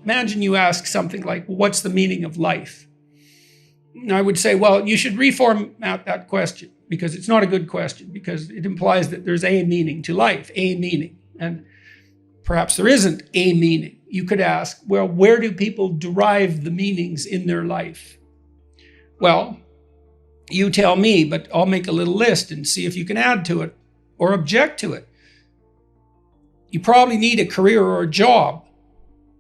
imagine you ask something like, what's the meaning of life? And I would say, well, you should reformat that question, because it's not a good question, because it implies that there's a meaning to life, a meaning. And perhaps there isn't a meaning. You could ask, well, where do people derive the meanings in their life? Well, you tell me, but I'll make a little list and see if you can add to it or object to it. You probably need a career or a job.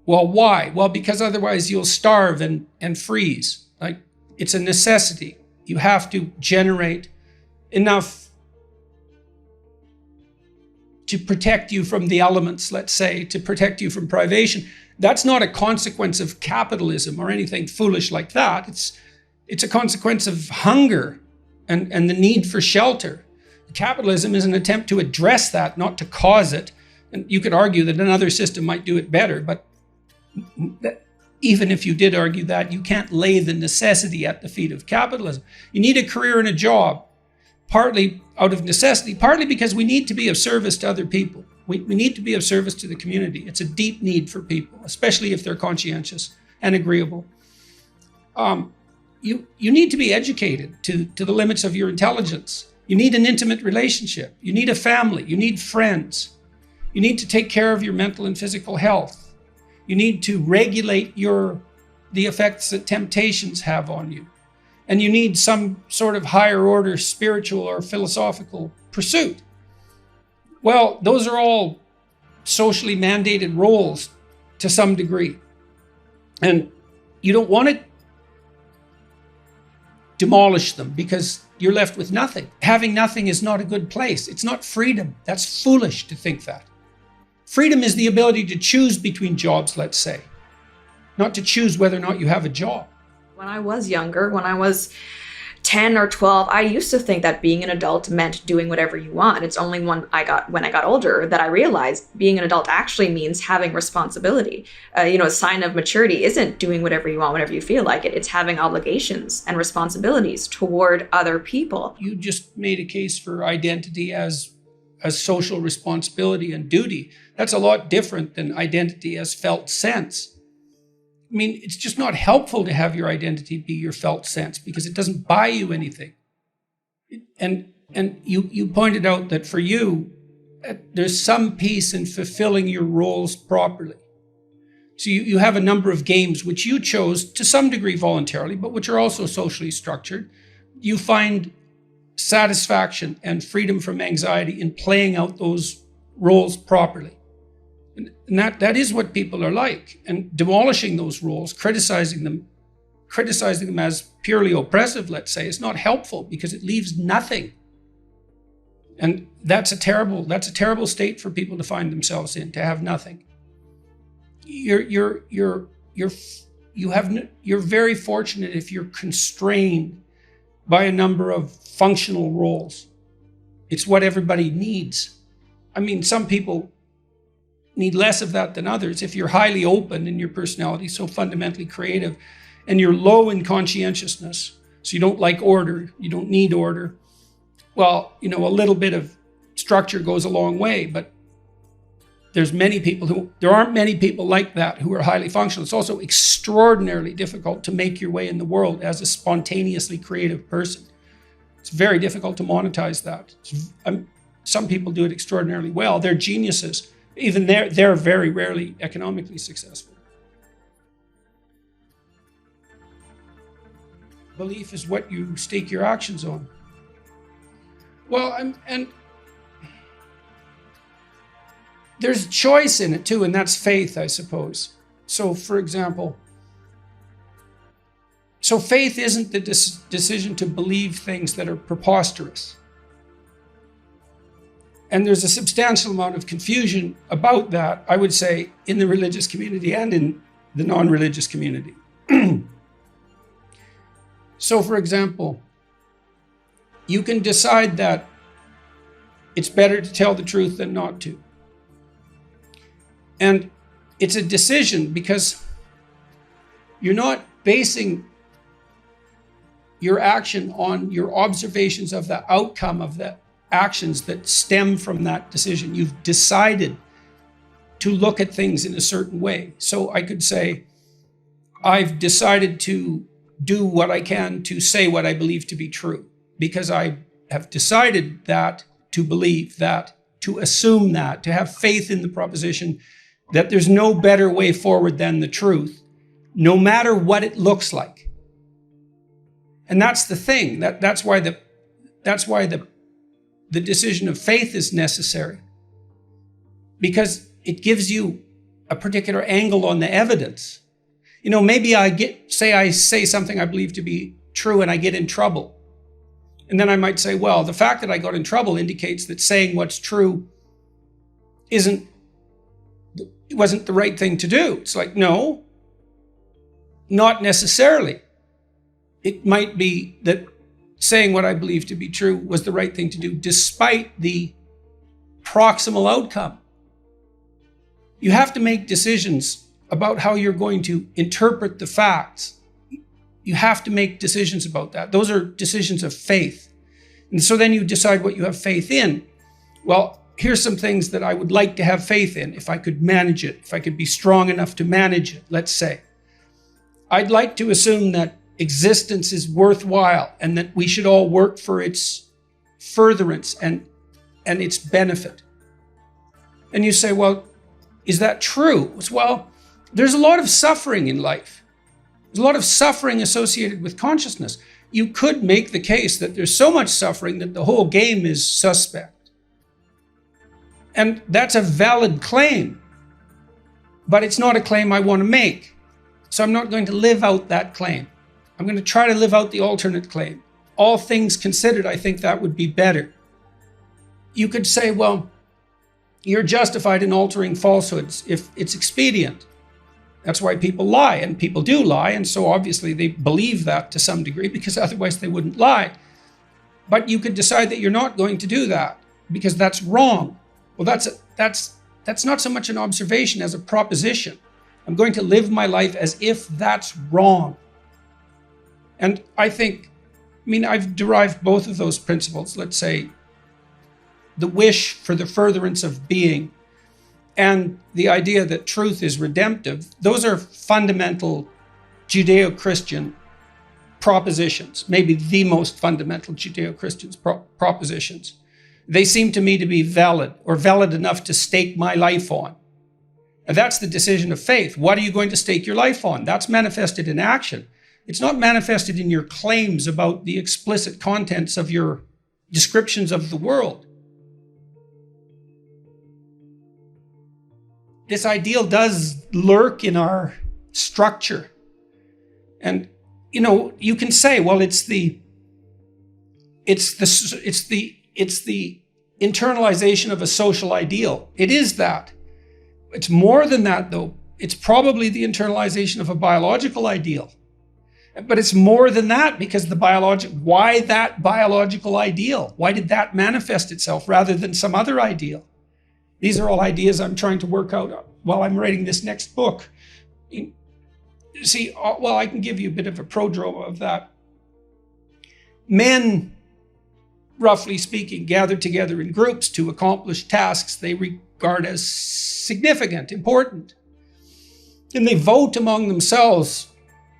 Well, why? Well, because otherwise you'll starve and freeze. Like, it's a necessity. You have to generate enough to protect you from the elements, let's say, to protect you from privation. That's not a consequence of capitalism or anything foolish like that. It's a consequence of hunger and the need for shelter. Capitalism is an attempt to address that, not to cause it. And you could argue that another system might do it better, but even if you did argue that, you can't lay the necessity at the feet of capitalism. You need a career and a job, partly out of necessity, partly because we need to be of service to other people. We need to be of service to the community. It's a deep need for people, especially if they're conscientious and agreeable. You need to be educated to the limits of your intelligence. You need an intimate relationship. You need a family. You need friends. You need to take care of your mental and physical health. You need to regulate the effects that temptations have on you. And you need some sort of higher order spiritual or philosophical pursuit. Well, those are all socially mandated roles to some degree. And you don't want to demolish them because you're left with nothing. Having nothing is not a good place. It's not freedom. That's foolish to think that. Freedom is the ability to choose between jobs, let's say, not to choose whether or not you have a job. When I was younger, when I was 10 or 12, I used to think that being an adult meant doing whatever you want. It's only when I got older that I realized being an adult actually means having responsibility. A sign of maturity isn't doing whatever you want, whenever you feel like it. It's having obligations and responsibilities toward other people. You just made a case for identity as social responsibility and duty. That's a lot different than identity as felt sense. I mean, it's just not helpful to have your identity be your felt sense because it doesn't buy you anything. And you pointed out that for you, there's some peace in fulfilling your roles properly. So you have a number of games which you chose to some degree voluntarily, but which are also socially structured. You find satisfaction and freedom from anxiety in playing out those roles properly. And that is what people are like. And demolishing those roles, criticizing them as purely oppressive, let's say, is not helpful because it leaves nothing. And that's a terrible state for people to find themselves in, to have nothing. You're very fortunate if you're constrained by a number of functional roles. It's what everybody needs. I mean, some people need less of that than others. If you're highly open in your personality, so fundamentally creative, and you're low in conscientiousness, so you don't like order, you don't need order, well, a little bit of structure goes a long way, but there aren't many people like that who are highly functional. It's also extraordinarily difficult to make your way in the world as a spontaneously creative person. It's very difficult to monetize that. Some people do it extraordinarily well. They're geniuses. Even they're very rarely economically successful. Belief is what you stake your actions on. Well, and there's choice in it too, and that's faith, I suppose. So, for example, faith isn't the decision to believe things that are preposterous. And there's a substantial amount of confusion about that, I would say, in the religious community and in the non-religious community. So, for example, you can decide that it's better to tell the truth than not to. And it's a decision because you're not basing your action on your observations of the outcome of the actions that stem from that decision. You've decided to look at things in a certain way. So I could say, I've decided to do what I can to say what I believe to be true, because I have decided that, to believe that, to assume that, to have faith in the proposition that there's no better way forward than the truth, no matter what it looks like. And that's the thing. That's why the decision of faith is necessary, because it gives you a particular angle on the evidence. You know, maybe I say something I believe to be true and I get in trouble. And then I might say, well, the fact that I got in trouble indicates that saying what's true wasn't the right thing to do. It's like, no, not necessarily. It might be that saying what I believe to be true was the right thing to do, despite the proximal outcome. You have to make decisions about how you're going to interpret the facts. You have to make decisions about that. Those are decisions of faith. And so then you decide what you have faith in. Well, here's some things that I would like to have faith in if I could manage it, if I could be strong enough to manage it, let's say. I'd like to assume that existence is worthwhile and that we should all work for its furtherance and its benefit. And you say, well, is that true? Well, there's a lot of suffering in life. There's a lot of suffering associated with consciousness. You could make the case that there's so much suffering that the whole game is suspect. And that's a valid claim, but it's not a claim I want to make. So I'm not going to live out that claim. I'm going to try to live out the alternate claim. All things considered, I think that would be better. You could say, well, you're justified in altering falsehoods if it's expedient. That's why people lie, and people do lie, and so obviously they believe that to some degree, because otherwise they wouldn't lie. But you could decide that you're not going to do that because that's wrong. Well, that's not so much an observation as a proposition. I'm going to live my life as if that's wrong. And I've derived both of those principles, let's say, the wish for the furtherance of being and the idea that truth is redemptive. Those are fundamental Judeo-Christian propositions, maybe the most fundamental Judeo-Christian propositions. They seem to me to be valid, or valid enough to stake my life on. And that's the decision of faith. What are you going to stake your life on? That's manifested in action. It's not manifested in your claims about the explicit contents of your descriptions of the world. This ideal does lurk in our structure. And, you can say, well, it's the internalization of a social ideal. It is that. It's more than that, though. It's probably the internalization of a biological ideal. But it's more than that, because why that biological ideal? Why did that manifest itself rather than some other ideal? These are all ideas I'm trying to work out while I'm writing this next book. See, well, I can give you a bit of a prodrome of that. Men, roughly speaking, gather together in groups to accomplish tasks they regard as significant, important. And they vote among themselves,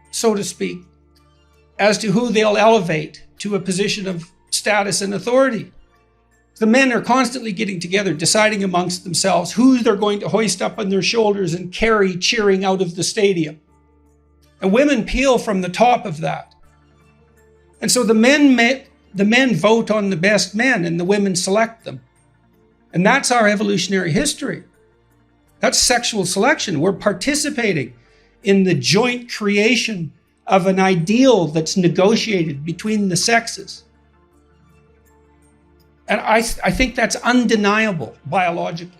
so to speak, as to who they'll elevate to a position of status and authority. The men are constantly getting together, deciding amongst themselves who they're going to hoist up on their shoulders and carry cheering out of the stadium. And women peel from the top of that. And so the men vote on the best men and the women select them. And that's our evolutionary history. That's sexual selection. We're participating in the joint creation of an ideal that's negotiated between the sexes. And I think that's undeniable biologically.